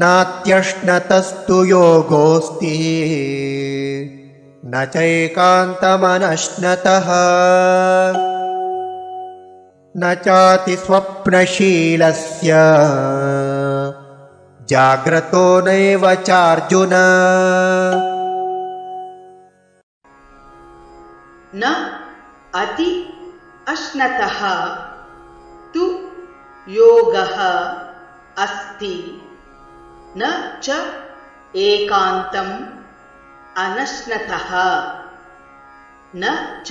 नात्यश्नतस्तु योगोऽस्ति न चैकान्तमनश्नतः न चाति स्वप्नशीलस्य जाग्रतो नैव चार्जुन। न अति अश्नतः तु योगः अस्ति न च एकान्तम् अनश्नतः न च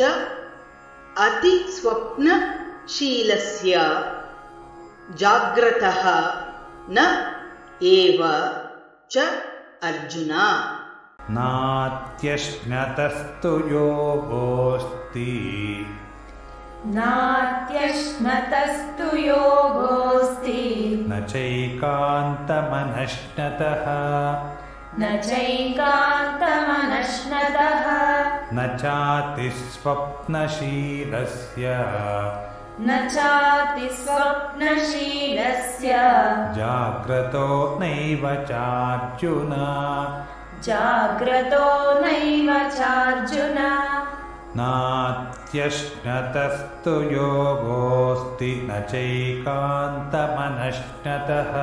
अति स्वप्नशीलस्य जाग्रतः न एव च अर्जुन। नात्यश्नतस्तु योगोऽस्ति नात्यश्नतस्तु योगोऽस्ति न चैकान्तमनश्नतः न चैकान्तमनश्नतः न चाति स्वप्नशीलस्य न चाति स्वप्नशीलस्य जाग्रतो नैव चार्जुन जाग्रतो नैव चार्जुन। नात्यश्नतस्तु योगोऽस्ति न चैकान्तमनश्नतः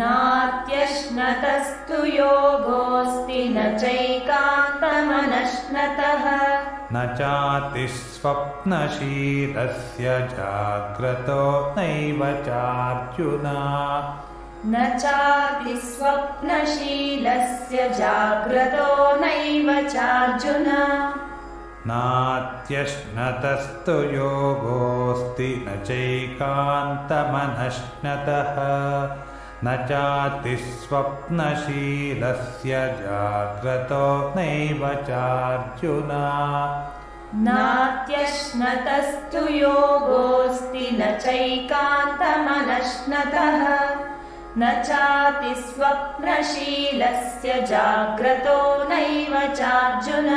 नात्यश्नतस्तु योगोऽस्ति न चैकान्तमनश्नतः न चाति स्वप्नशीलस्य जाग्रतो नैव चार्जुन न चाति स्वप्नशीलस्य जाग्रतो नैव चार्जुन। नात्यश्नतस्तु योगोऽस्ति न चैकान्तमनश्नतः न चाति स्वप्नशीलस्य जाग्रतो नैव चार्जुन। नात्यश्नतस्तु योगोऽस्ति न चैकान्तमनश्नतः न चाति स्वप्नशीलस्य जाग्रतो नैव चार्जुन।